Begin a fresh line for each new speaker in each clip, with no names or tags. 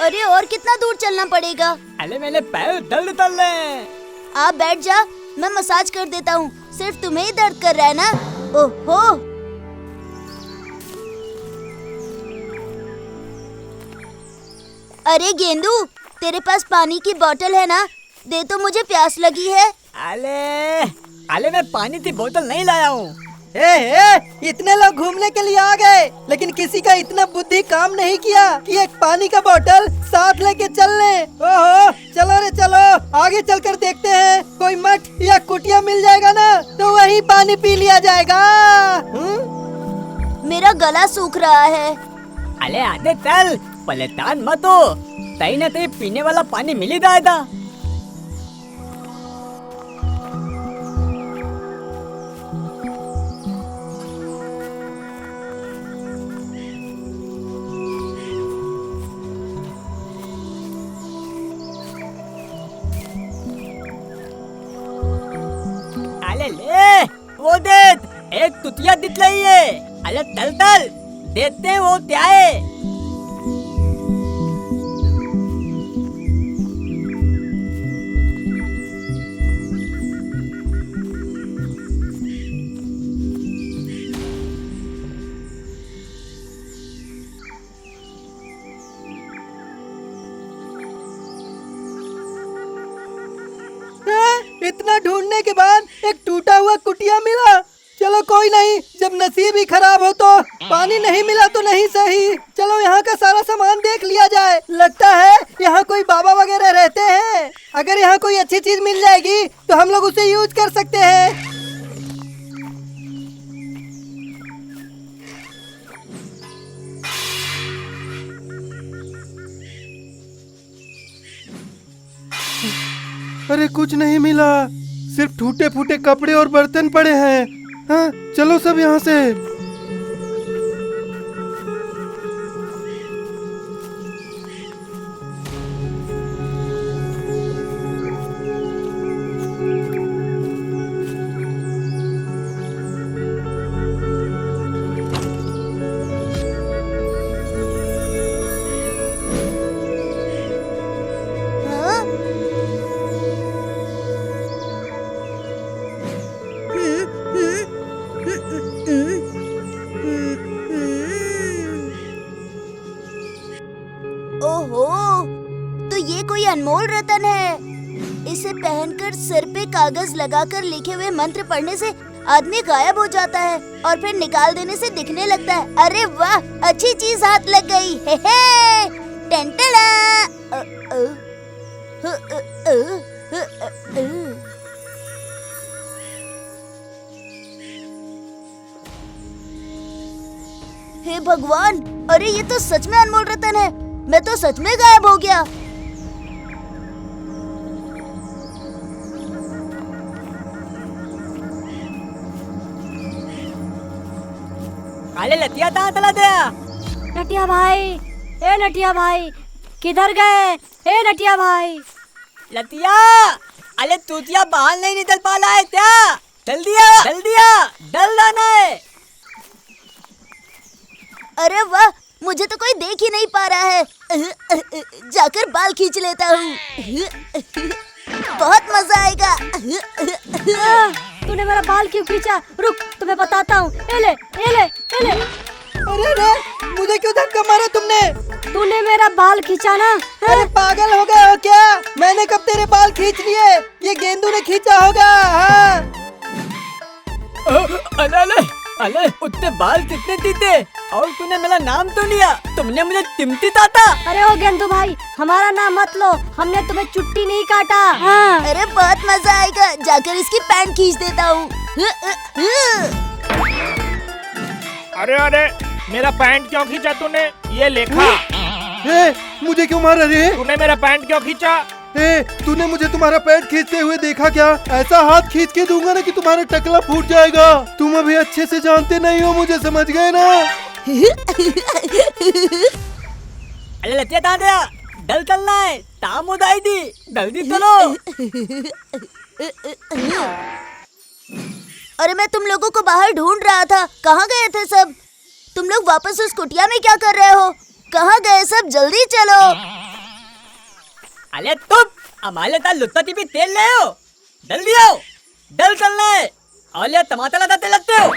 अरे और कितना दूर चलना पड़ेगा?
अरे मेरे पैर दर्द कर रहे हैं।
आप बैठ जा, मैं मसाज कर देता हूँ। सिर्फ तुम्हें ही दर्द कर रहा है ना? ओहो। अरे गेंदू, तेरे पास पानी की बोतल है ना? दे तो, मुझे प्यास लगी है।
अरे मैं पानी की बोतल नहीं लाया हूँ।
इतने लोग घूमने के लिए आ गए, लेकिन किसी का इतना बुद्धि काम नहीं किया कि एक पानी का बोतल साथ लेके चल ले। ओहो, चलो रे चलो, आगे चलकर देखते हैं कोई मठ या कुटिया मिल जाएगा ना, तो वहीं पानी पी लिया जाएगा।
मेरा गला सूख रहा है।
अरे आधे चल, परेशान मत हो, कहीं न कहीं पीने वाला पानी मिल ही जाएगा। अरे ले, वो देख, एक कुतिया दिख रही है। अरे चल चल, देखते हैं वो क्या है।
इतना ढूंढने के बाद एक टूटा हुआ कुटिया मिला। चलो कोई नहीं, जब नसीब ही खराब हो तो पानी नहीं मिला तो नहीं सही। चलो यहाँ का सारा सामान देख लिया जाए। लगता है यहाँ कोई बाबा वगैरह रहते हैं। अगर यहाँ कोई अच्छी चीज मिल जाएगी तो हम लोग उसे यूज कर सकते हैं।
अरे कुछ नहीं मिला, सिर्फ टूटे फूटे कपड़े और बर्तन पड़े हैं। हाँ, चलो सब यहाँ से।
ओहो, तो ये कोई अनमोल रतन है। इसे पहनकर सिर पे कागज लगाकर लिखे हुए मंत्र पढ़ने से आदमी गायब हो जाता है और फिर निकाल देने से दिखने लगता है। अरे वाह, अच्छी चीज हाथ लग गई। हे हे, टेंटला। हे भगवान, अरे ये तो सच में अनमोल रतन है। मैं तो सच में गायब हो गया।
अरे लतिया कहाँ चला गया?
नटिया भाई, ए नटिया भाई, किधर गए? ए नटिया भाई।
लतिया, अरे तूतिया बाहर नहीं निकल पा रहा है क्या? जल्दी आ, डल जाना है।
अरे वाह, मुझे तो कोई देख ही नहीं पा रहा है। जाकर बाल खींच लेता हूँ। बहुत मजा आएगा।
तूने मेरा बाल क्यों खींचा? रुक, तुम्हें बताता हूँ। ए ले।
अरे रे, मुझे क्यों धक्का मारा तुमने?
तूने मेरा बाल खींचा ना?
अरे पागल हो गए हो क्या? मैंने कब तेरे बाल खींच लिए? ये गेंदू ने खींचा होगा। हाँ।
अरे उतने बाल कितने तीते, और तूने मेरा नाम तो लिया। तुमने मुझे टिमटी ताता।
अरे ओ गेंदू भाई, हमारा नाम मत लो, हमने तुम्हें चुट्टी नहीं काटा। हाँ।
अरे बहुत मजा आएगा, जाकर इसकी पैंट खींच देता हूँ।
अरे मेरा पैंट क्यों खींचा तूने? ये लेखा।
मुझे क्यों मारा रे?
तूने मेरा पैंट क्यों खींचा?
तूने मुझे तुम्हारा पैंट खींचते हुए देखा क्या? ऐसा हाथ खींच के दूंगा ना कि तुम्हारा टकला फूट जाएगा। तुम अभी अच्छे से जानते नहीं हो मुझे, समझ गए ना?
अरे लतिया कहाँ गया? डल चलना है, ताम उदाई दी, जल्दी चलो।
अरे मैं तुम लोगों को बाहर ढूंढ रहा था, कहाँ गए थे सब? तुम लोग वापस उस कुटिया में क्या कर रहे हो? कहाँ गए सब? जल्दी चलो।
अले तुम हमारे ता लुत्ता टीपी तेल ले हो, डल दिया हो, डल चलना है, और ले टमाटर लगाते लगते हो।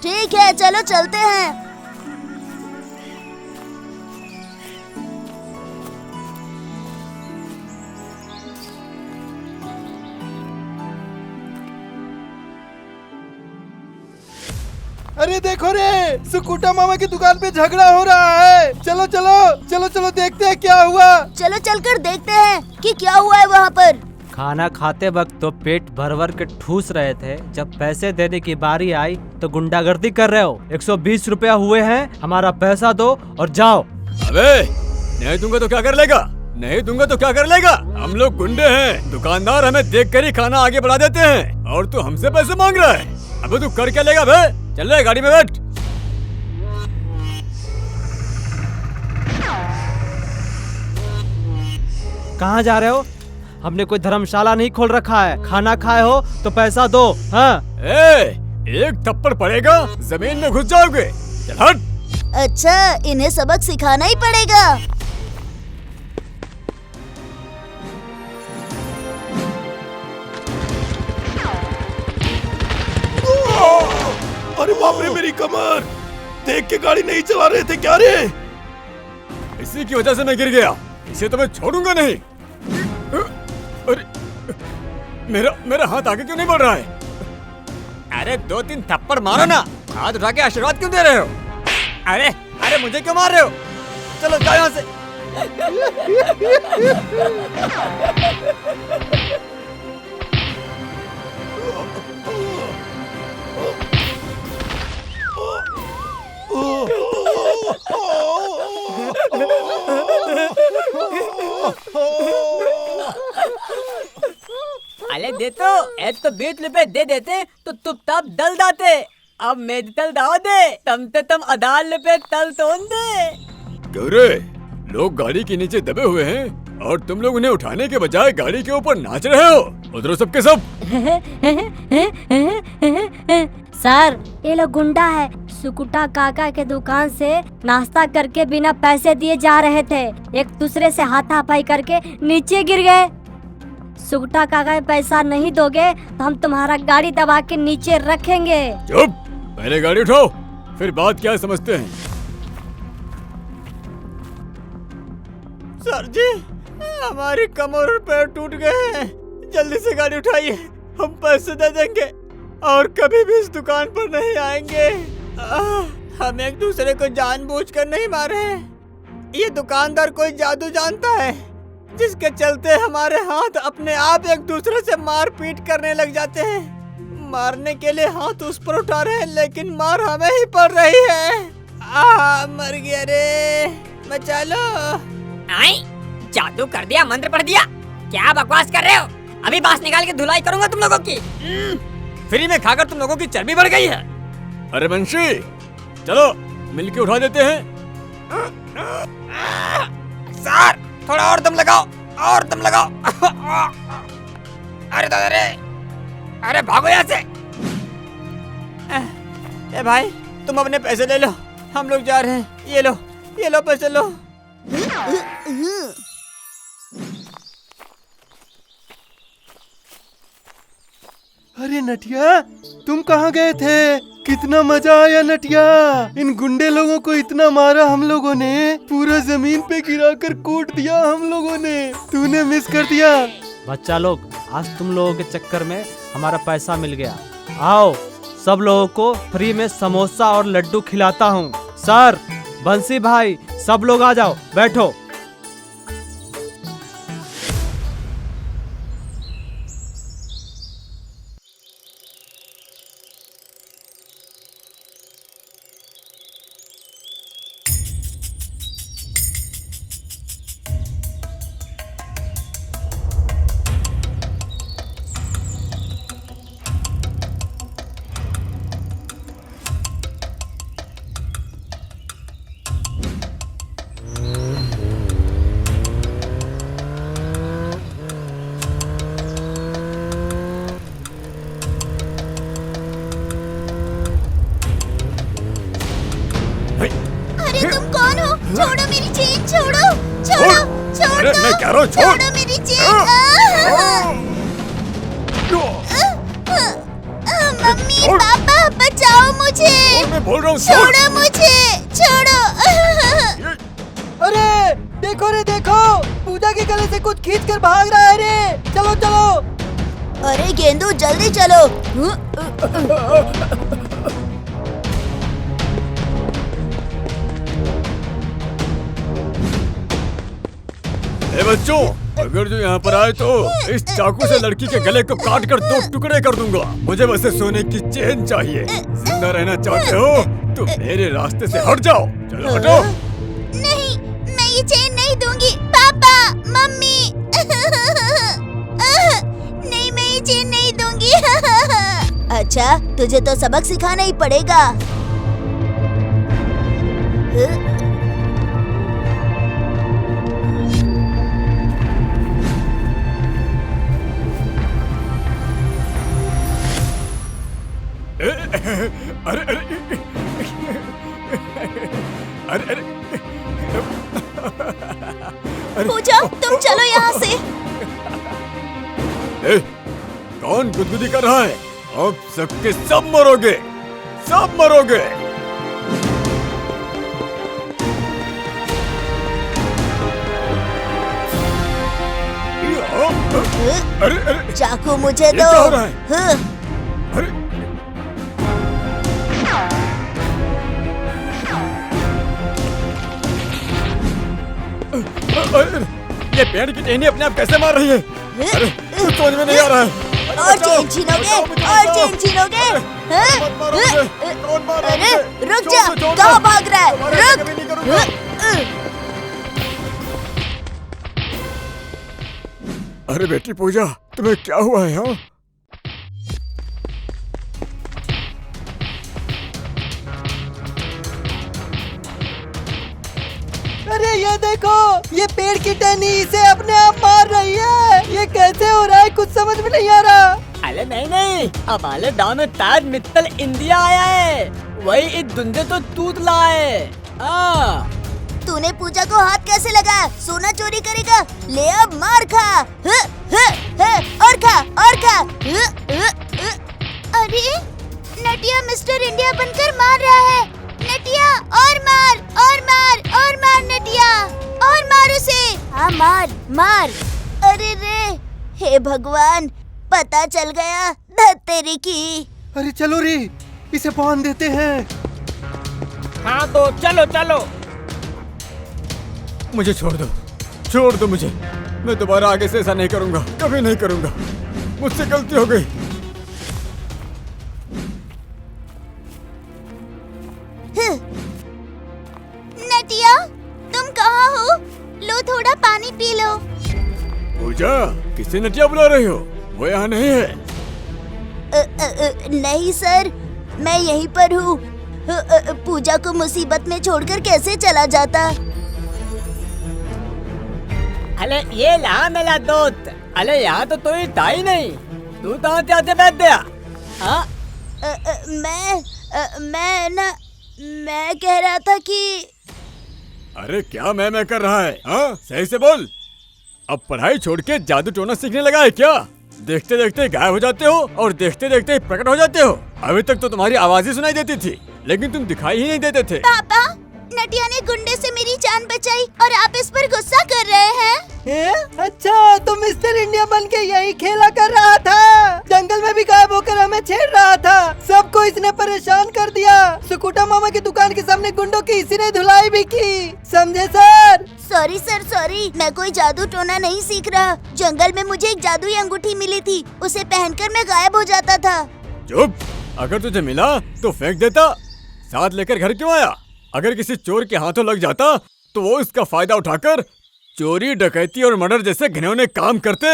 ठीक है, चलो चलते हैं।
अरे देखो रे, सुकुटा मामा की दुकान पे झगड़ा हो रहा है। चलो चलो चलो चलो देखते हैं क्या हुआ।
चलो चलकर देखते हैं कि क्या हुआ है वहाँ पर।
खाना खाते वक्त तो पेट भर भर के ठूस रहे थे, जब पैसे देने की बारी आई तो गुंडागर्दी कर रहे हो। 120 रुपया हुए हैं, हमारा पैसा दो और जाओ।
अबे नहीं दूंगा तो क्या कर लेगा? नहीं दूंगा तो क्या कर लेगा? हम लोग गुंडे हैं, दुकानदार हमें देख कर ही खाना आगे बढ़ा देते हैं, और तू हमसे पैसे मांग रहा है। अबे तू कर क्या लेगा बे? चल रहे गाड़ी में बैठ।
कहाँ जा रहे हो? हमने कोई धर्मशाला नहीं खोल रखा है। खाना खाए हो तो पैसा दो। हाँ
एक थप्पड़ पड़ेगा, जमीन में घुस जाओगे। चल हट।
अच्छा, इन्हें सबक सिखाना ही पड़ेगा।
अरे बाप रे, मेरी कमर! देख के गाड़ी नहीं चला रहे थे क्या रे?
इसी की वजह से मैं गिर गया, इसे तो मैं छोड़ूंगा नहीं। अरे मेरा हाथ आगे क्यों नहीं बढ़ रहा है? अरे 2-3 थप्पड़ मारो ना, हाथ उठा के आशीर्वाद क्यों दे रहे हो? अरे अरे मुझे क्यों मार रहे हो? चलो जाओ यहाँ से।
अले दे तो, एक तो 20 रुपए दे देते तो चुपचाप डल दाते। अब मेरी तल दाव दे, तम आधार रुपए तल तोड़ दे।
क्यों रे, लोग गाड़ी के नीचे दबे हुए हैं और तुम लोग उन्हें उठाने के बजाय गाड़ी के ऊपर नाच रहे हो। उधर सबके सब।
सर, ये लोग गुंडा है। सुकुटा काका के दुकान से नाश्ता करके बिना पैसे दिए जा रहे थे, एक दूसरे से हाथापाई करके नीचे गिर गए। सुकुटा काका पैसा नहीं दोगे तो हम तुम्हारा गाड़ी दबा के नीचे रखेंगे।
चुप, पहले गाड़ी उठाओ, फिर बात क्या समझते हैं।
सर जी, हमारी कमर और पैर टूट गए हैं, जल्दी से गाड़ी उठाइए, हम पैसे दे देंगे और कभी भी इस दुकान पर नहीं आएंगे। हम एक दूसरे को जानबूझकर नहीं मारे हैं। ये दुकानदार कोई जादू जानता है, जिसके चलते हमारे हाथ अपने आप एक दूसरे से मार पीट करने लग जाते हैं। मारने के लिए हाथ उस पर उठा रहे हैं, लेकिन मार हमें ही पड़ रही है। मर गया रे, बचा लो।
आई, जादू कर दिया, मंत्र पढ़ दिया, क्या बकवास कर रहे हो? अभी बांस निकाल के धुलाई करूंगा तुम लोगों की।
फ्री में खाकर तुम लोगों की चर्बी बढ़ गई है। अरे बंशी, चलो मिलके उठा देते हैं।
सर, थोड़ा और दम लगाओ, और दम लगाओ। अरे दादा रे, अरे भागो यहाँ से।
ए भाई, तुम अपने पैसे ले लो, हम लोग जा रहे हैं। ये लो पैसे लो।
अरे नटिया, तुम कहाँ गए थे? कितना मजा आया नटिया। इन गुंडे लोगों को इतना मारा हम लोगों ने, पूरा जमीन पे गिराकर कूट दिया हम लोगों ने। तूने मिस कर दिया।
बच्चा लोग, आज तुम लोगों के चक्कर में हमारा पैसा मिल गया। आओ, सब लोगों को फ्री में समोसा और लड्डू खिलाता हूँ। सर, बंसी भाई, सब लोग आ जाओ, बैठो।
कह रहा हूँ छोड़।
छोड़ो मेरी चेन। मम्मी
छोड़।
पापा बचाओ मुझे।
और मैं बोल रहा हूँ छोड़।
छोड़ो मुझे, छोड़ो।
अरे देखो रे देखो, पूजा के गले से कुछ खींच कर भाग रहा है रे। चलो चलो।
अरे गेंदू जल्दी चलो।
ए बच्चों, अगर जो यहाँ पर आए तो इस चाकू से लड़की के गले को काट कर 2 टुकड़े कर दूंगा। मुझे बस सोने की चेन चाहिए। जिंदा रहना चाहते हो तो मेरे रास्ते से हट जाओ। चलो हटो।
नहीं, मैं ये चेन नहीं दूंगी। पापा, मम्मी। नहीं, मैं ये चेन नहीं दूंगी। अच्छा, तुझे तो सबक सिखाना ही पड़ेगा।
अरे अरे अरे अरे
पूजा, तुम चलो यहाँ से।
ए, कौन गुदगुदी कर रहा है? अब सबके सब मरोगे, सब मरोगे। अरे अरे
चाकू मुझे
ये
दो।
क्या हो रहा है? अरे अरे, ये पेड़ की टहनी अपने आप कैसे मार रही है? अरे कुछ समझ में नहीं आ रहा है।
और चेन छीनोगे, और चेन छीनोगे। हाँ?
मत मारो मुझे। कौन मार रहा है
अरे
मुझे?
रुक
छोड़
जा,
दो, छोड़ दो।
कहाँ भाग रहा है?
तुम्हारा
रुक।
कभी नहीं करूँगा। अरे बेटी पूजा, तुम्हें क्या हुआ है? हाँ?
अरे ये देखो, ये पेड़ की टहनी इसे अपने आप मार रही है। ये कैसे हो रहा है, कुछ समझ में नहीं आ रहा।
अरे नहीं नहीं, हमारे गाँव में ताज मित्तल इंडिया आया है। वही इस धुंधे तो तूत लाया है।
तूने पूजा को हाथ कैसे लगाया? सोना चोरी करेगा? ले अब मार खा। और खा, और खा। अरे नटिया मिस्टर इंडिया बनकर मार रहा है। नटिया, और मार, और मार, और मार नटिया, और मार उसे। हाँ मार, मार। अरे रे, हे भगवान, पता चल गया धत्तेरी की।
अरे चलो रे, इसे बांध देते हैं।
हाँ तो चलो चलो।
मुझे छोड़ दो मुझे। मैं दोबारा आगे से ऐसा नहीं करूँगा, कभी नहीं करूँगा। मुझसे गलती हो गई।
नटिया, तुम कहाँ हो? लो थोड़ा पानी पी लो।
पूजा, किसे नटिया बुला रही हो? वो यहाँ नहीं है।
नहीं सर, मैं यहीं पर हूँ। पूजा को मुसीबत में छोड़कर कैसे चला जाता?
अरे ये ला मेरा दोस्त। अरे यहाँ तो कोई था ही नहीं। तू कहाँ से आते बैठ गया? हाँ?
मैं कह रहा था कि
अरे क्या मैं कर रहा है? हाँ सही से बोल। अब पढ़ाई छोड़ के जादू टोना सीखने लगा है क्या? देखते देखते गायब हो जाते हो और देखते देखते प्रकट हो जाते हो। अभी तक तो तुम्हारी आवाज ही सुनाई देती थी, लेकिन तुम दिखाई ही नहीं देते थे।
पापा, नटिया ने गुंडे से मेरी जान बचाई और आप इस पर गुस्सा कर रहे हैं?
अच्छा, तो मिस्टर इंडिया बन के यही खेला कर रहा था। जंगल में भी गायब होकर हमें छेड़ रहा था। सबको इसने परेशान कर दिया। सुकुटा मामा की दुकान के सामने गुंडों की इसी ने धुलाई भी की। समझे सर?
Sorry sir, sorry. मैं कोई जादू टोना नहीं सीख रहा। जंगल में मुझे एक जादुई अंगूठी मिली थी, उसे पहनकर मैं गायब हो जाता था।
चुप। अगर तुझे मिला तो फेंक देता, साथ लेकर घर क्यों आया? अगर किसी चोर के हाथों लग जाता तो वो इसका फायदा उठाकर चोरी, डकैती और मर्डर जैसे घिनौने काम करते।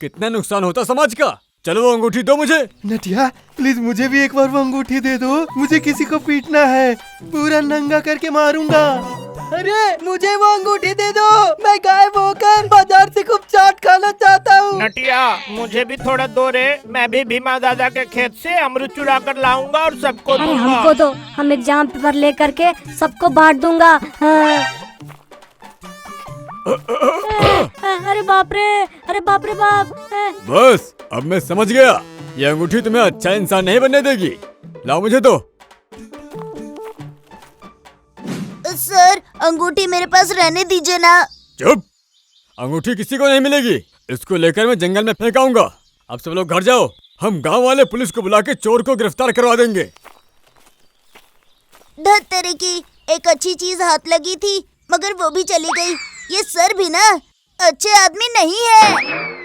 कितना नुकसान होता समाज का। चलो वो अंगूठी दो मुझे।
नटिया प्लीज मुझे भी एक बार वो अंगूठी दे दो। मुझे किसी को पीटना है, पूरा नंगा करके मारूंगा।
अरे मुझे वो अंगूठी दे दो। मैं गायब होकर बाजार से खूब चाट खाना चाहता हूँ।
नटिया, मुझे भी थोड़ा दो रे। मैं भी भीमा दादा के खेत से अमरूद चुरा कर लाऊंगा और सबको
अरे
दूंगा।
हमको दो, हम एग्जाम पेपर ले करके सबको बांट दूंगा। हाँ। अरे बाप रे, अरे बाप रे बाप।
बस अब मैं समझ गया, ये अंगूठी तुम्हें अच्छा इंसान नहीं बनने देगी। लाओ मुझे दो।
सर अंगूठी मेरे पास रहने दीजिए ना।
चुप, अंगूठी किसी को नहीं मिलेगी। इसको लेकर मैं जंगल में फेंकाऊंगा। अब सब लोग घर जाओ, हम गांव वाले पुलिस को बुला के चोर को गिरफ्तार करवा देंगे।
धत तेरे की, एक अच्छी चीज हाथ लगी थी मगर वो भी चली गई। ये सर भी ना अच्छे आदमी नहीं है।